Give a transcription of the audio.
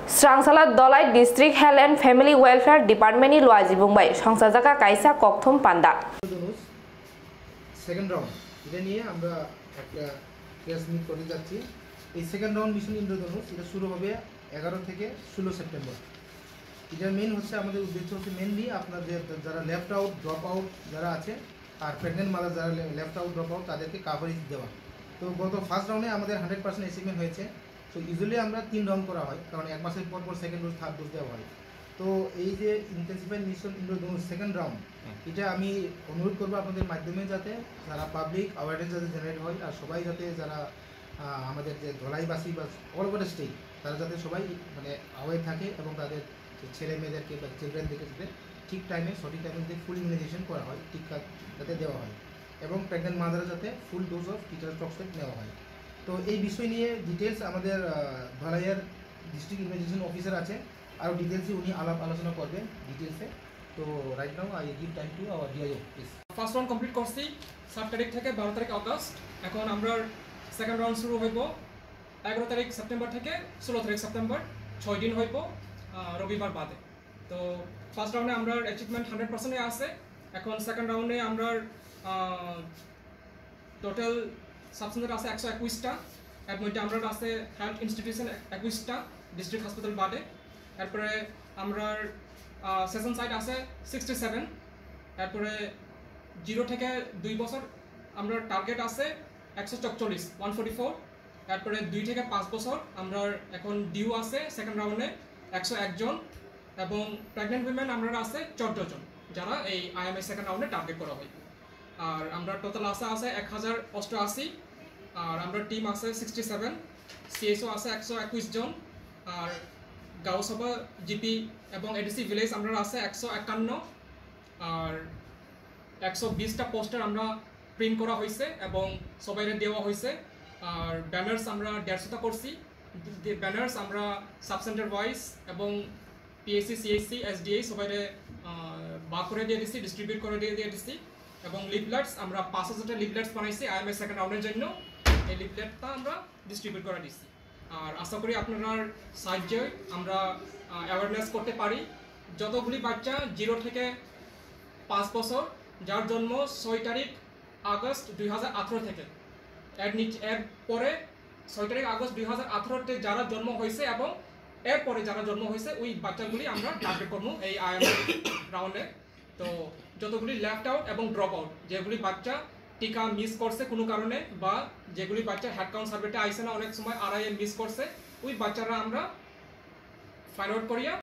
Strangsalat Dolai District Health and Family Welfare Department ni Luaji Mumbai সংস্থা জায়গা কাইসা ককথম পান্ডা second round এটা নিয়ে আমরা একটা প্রেস মিট করতে যাচ্ছি। এই সেকেন্ড রাউন্ড মিশন ইন্দ্রধনুষ এটা শুরু হবে 11 থেকে 16 সেপ্টেম্বর। এটার মেন হচ্ছে আমাদের উদ্দেশ্য হচ্ছে মেনলি আপনাদের যারা লেফট আউট ড্রপ আউট যারা আছে আর প্রেগনেন্ট মাদার যারা লেফট আউট ড্রপ আউট তাদেরকে কাভারেজ দেওয়া। তো গত ফার্স্ট রাউন্ডে আমাদের 100% অ্যাচিভমেন্ট হয়েছে। তো ইউজুয়ালি আমরা 3 রাউন্ড করা হয়, কারণ এক মাসের পর পর সেকেন্ড ডোজ থার্ড ডোজ দেওয়া হয়। তো এই যে ইন্টেন্সিফাইড মিশন ইন্দ্রধনুষ সেকেন্ড রাউন্ড এটা আমি অনুরোধ করবো আপনাদের মাধ্যমে যাতে যারা পাবলিক অ্যাওয়ারনেস যাতে জেনারেট হয় আর সবাই যাতে যারা আমাদের যে ধলাইবাসী বা অল ওভার স্টেট তারা যাতে সবাই মানে অ্যাওয়ার থাকে এবং তাদের ছেলে মেয়েদেরকে বা চিলড্রেনদেরকে যাতে ঠিক টাইমে সঠিক টাইমে যাতে ফুল ইমিউনাইজেশন করা হয়, টিকা যাতে দেওয়া হয় এবং প্রেগনেন্ট মাদারা যাতে ফুল ডোজ অফ টিটার টক্সিক নেওয়া হয়। তো এই বিষয় নিয়ে ডিটেলস আমাদের ধলাইয়ের ডিস্ট্রিক্ট ইমিউনাইজেশন অফিসার আছে, আরও ডিটেলসে উনি আলোচনা করবেন ডিটেলসে। তো right now I give time to our DIO please. First round complete করছি 7 তারিখ থেকে 12 তারিখ আগস্ট। এখন আমরা সেকেন্ড রাউন্ড শুরু হইব 11 তারিখ সেপ্টেম্বর থেকে 16 তারিখ সেপ্টেম্বর, 6 দিন হইব রবিবার বাদে। তো ফার্স্ট রাউন্ডে আমরা অ্যাচিভমেন্ট 100% আছে। এখন সেকেন্ড রাউন্ডে আমরা টোটাল সাবসেন্টার আছে 121টা। এর মধ্যে আমরা আছে হেলথ ইনস্টিটিউশন 21টা ডিস্ট্রিক্ট হসপিটাল বাদে। তারপরে আমরা সেশন সাইট আছে 67। তারপরে 0 থেকে 2 বছর আমরা টার্গেট আছে 144। তারপরে 2 থেকে 5 বছর আমরা এখন ডিউ আছে সেকেন্ড রাউন্ডে 101 জন এবং প্রেগনেন্ট উইমেন আমরা আছে 14 জন যারা এই আইএমএ সেকেন্ড রাউন্ডে টার্গেট করা হয়। আর আমরা টোটাল আছে 1088 আর আমরা টিম আছে 67, সিএসও আছে 121 জন আর গাঁওসভা জিপি এবং এডিসি ভিলেজ আমরা আছে 151 আর 120টা পোস্টার আমরা প্রিন্ট করা হয়েছে এবং সবাইরে দেওয়া হয়েছে। আর ব্যানার্স আমরা 150টা করছি। ব্যানার্স আমরা সাবসেন্টার ওয়াইজ এবং পিএসসি সিএসসি এসডিএ সবাইরে ভাগ করে দিয়ে দিচ্ছি, ডিস্ট্রিবিউট করে দিয়ে দিচ্ছি। এবং লিফলেটস আমরা 5000টা লিফলেটস বানাইছি আইএমএ সেকেন্ড রাউন্ডের জন্য। এই লিফলেটটা আমরা ডিস্ট্রিবিউট করে দিচ্ছি। আর আশা করি আপনার সাহায্যে আমরা অ্যাওয়ারনেস করতে পারি। যতগুলি বাচ্চা 0 থেকে 5 বছর যার জন্ম 6 তারিখ আগস্ট 2018 থেকে এর পরে 6 তারিখ আগস্ট 2018-তে যারা জন্ম হয়েছে এবং এরপরে যারা জন্ম হয়েছে ওই বাচ্চাগুলি আমরা টার্গেট করবো এই আইএমএ রাউন্ডে। তো যতগুলি লেফট আউট এবং ড্রপ আউট যেগুলি বাচ্চা টিকা মিস করছে কোনো কারণে বা যেগুলি বাচ্চা হেড কাউন্ট সার্ভেতে আইসে না অনেক সময় আরআইএম মিস করছে, ওই বাচ্চারা আমরা ফাইন্ড আউট করিয়া